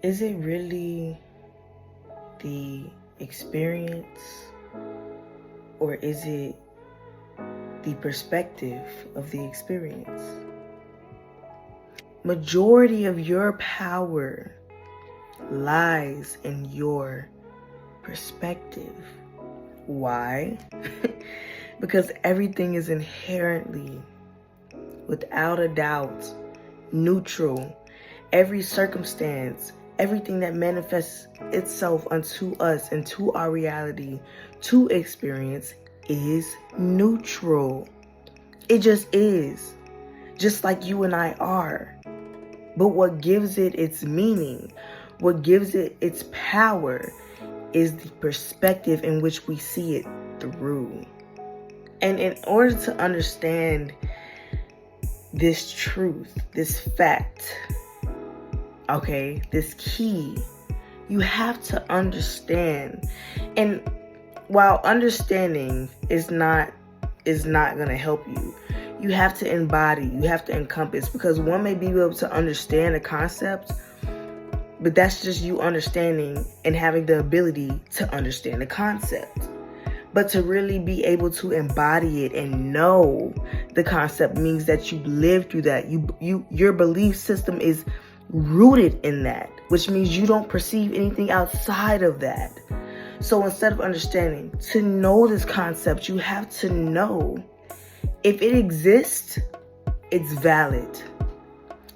Is it really the experience, or is it the perspective of the experience? Majority of your power lies in your perspective. Why? Because everything is inherently, without a doubt, neutral. Every circumstance, everything that manifests itself unto us, into our reality, to experience, is neutral. It just is. Just like you and I are. But what gives it its meaning, what gives it its power, is the perspective in which we see it through. And in order to understand this truth, this fact, okay, this key, you have to understand. And while understanding is not going to help you, you have to embody, you have to encompass, because one may be able to understand a concept, but that's just you understanding and having the ability to understand the concept. But to really be able to embody it and know the concept means that you live through that. Your belief system is rooted in that, which means you don't perceive anything outside of that. So instead of understanding, to know this concept, you have to know if it exists, it's valid.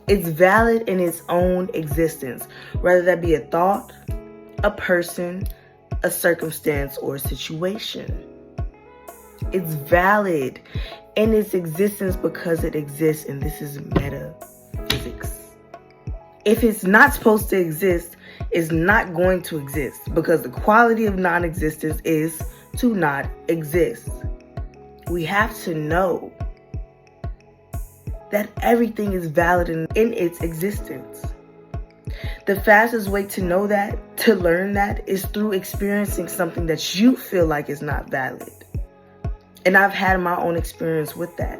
It's valid in its own existence, whether that be a thought, a person, a circumstance, or a situation. It's valid in its existence because it exists, and this is metaphysics. If it's not supposed to exist, it's not going to exist, because the quality of non-existence is to not exist. We have to know that everything is valid in its existence. The fastest way to know that, to learn that, is through experiencing something that you feel like is not valid. And I've had my own experience with that.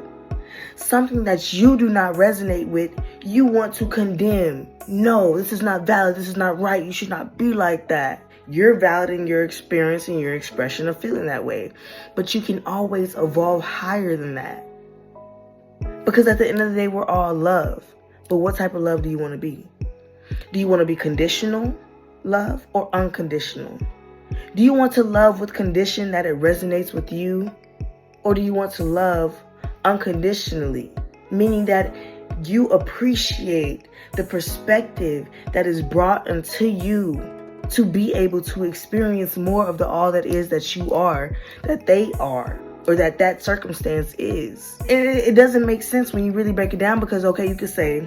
Something that you do not resonate with, you want to condemn. No, this is not valid. This is not right. You should not be like that. You're valid in your experience and your expression of feeling that way. But you can always evolve higher than that. Because at the end of the day, we're all love. But what type of love do you want to be? Do you want to be conditional love or unconditional? Do you want to love with condition that it resonates with you? Or do you want to love unconditionally, meaning that you appreciate the perspective that is brought into you to be able to experience more of the all that is that you are, that they are, or that circumstance is. And it doesn't make sense when you really break it down, because, okay, you could say,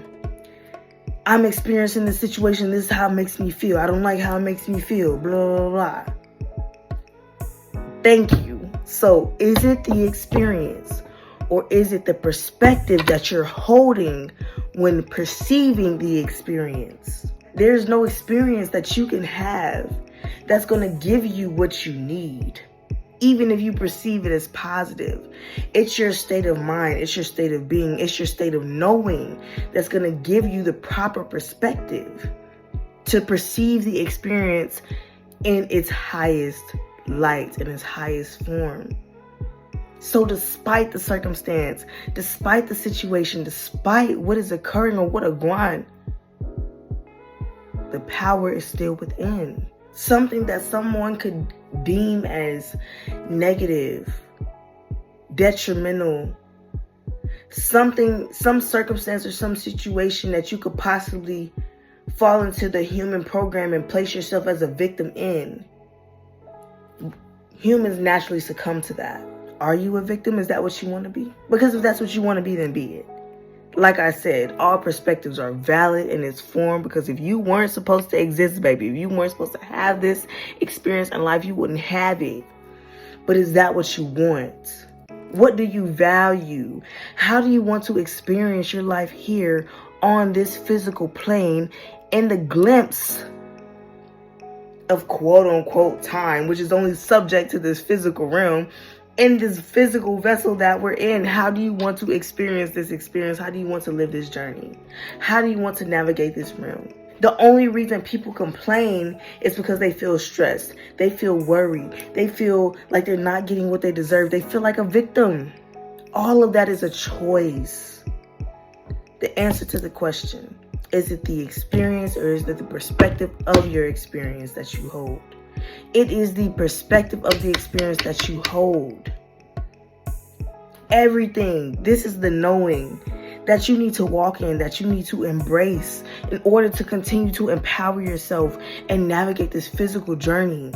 I'm experiencing this situation, this is how it makes me feel. I don't like how it makes me feel, blah, blah, blah. Thank you. So is it the experience, or is it the perspective that you're holding when perceiving the experience? There's no experience that you can have that's going to give you what you need, even if you perceive it as positive. It's your state of mind, it's your state of being, it's your state of knowing that's going to give you the proper perspective to perceive the experience in its highest light, in its highest form. So despite the circumstance, despite the situation, despite what is occurring or what going, the power is still within. Something that someone could deem as negative, detrimental, some circumstance or some situation that you could possibly fall into the human program and place yourself as a victim in. Humans naturally succumb to that. Are you a victim? Is that what you want to be? Because if that's what you want to be, then be it. Like I said, all perspectives are valid in its form, because if you weren't supposed to exist, baby, if you weren't supposed to have this experience in life, you wouldn't have it. But is that what you want? What do you value? How do you want to experience your life here on this physical plane in the glimpse of quote unquote time, which is only subject to this physical realm? In this physical vessel that we're in, how do you want to experience this experience? How do you want to live this journey? How do you want to navigate this realm? The only reason people complain is because they feel stressed. They feel worried. They feel like they're not getting what they deserve. They feel like a victim. All of that is a choice. The answer to the question, is it the experience or is it the perspective of your experience that you hold? It is the perspective of the experience that you hold. Everything. This is the knowing that you need to walk in, that you need to embrace in order to continue to empower yourself and navigate this physical journey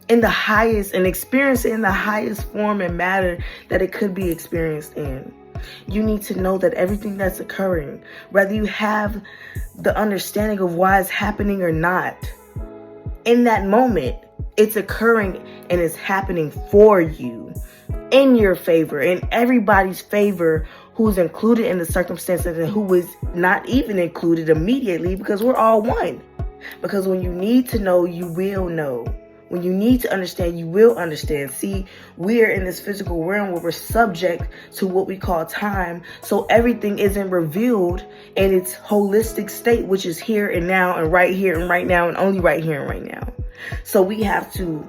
in the highest and experience it in the highest form and matter that it could be experienced in. You need to know that everything that's occurring, whether you have the understanding of why it's happening or not, in that moment, it's occurring and it's happening for you, in your favor, in everybody's favor who's included in the circumstances and who is not even included immediately, because we're all one. Because when you need to know, you will know. When you need to understand, you will understand. See, we're in this physical realm where we're subject to what we call time. So everything isn't revealed in its holistic state, which is here and now and right here and right now and only right here and right now. So we have to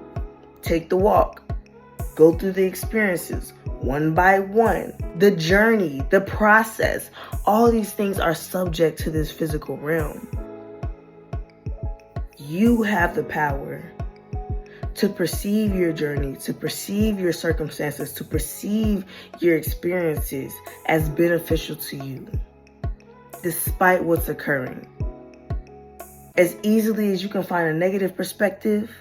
take the walk, go through the experiences one by one, the journey, the process. All these things are subject to this physical realm. You have the power to perceive your journey, to perceive your circumstances, to perceive your experiences as beneficial to you, despite what's occurring. As easily as you can find a negative perspective,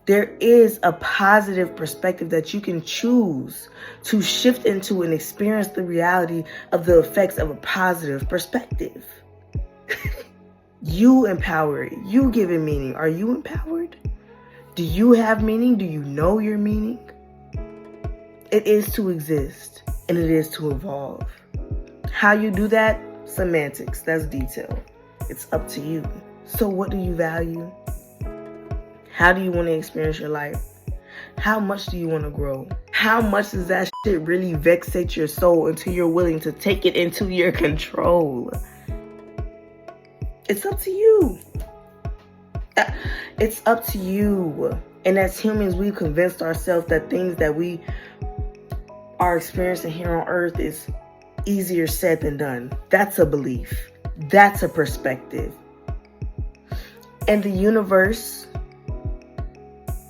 there is a positive perspective that you can choose to shift into and experience the reality of the effects of a positive perspective. You empower it. You give it meaning. Are you empowered? Do you have meaning? Do you know your meaning? It is to exist and it is to evolve. How you do that? Semantics. That's detail. It's up to you. So what do you value? How do you want to experience your life? How much do you want to grow? How much does that shit really vexate your soul until you're willing to take it into your control? It's up to you. It's up to you. And as humans, we've convinced ourselves that things that we are experiencing here on earth is easier said than done. That's a belief. That's a perspective. And the universe,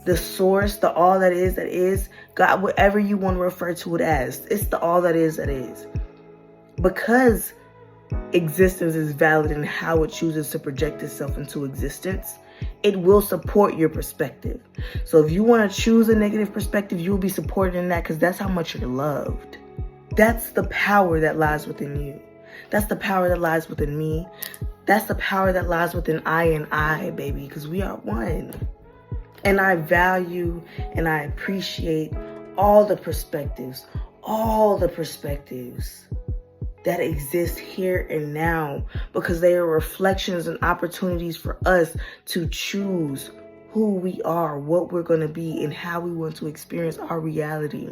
the source, the all that is, God, whatever you want to refer to it as, it's the all that is. Because existence is valid in how it chooses to project itself into existence, it will support your perspective. So if you want to choose a negative perspective, you'll be supported in that because that's how much you're loved. That's the power that lies within you. That's the power that lies within me. That's the power that lies within I and I, baby, because we are one. And I value and I appreciate all the perspectives that exist here and now, because they are reflections and opportunities for us to choose who we are, what we're going to be, and how we want to experience our reality.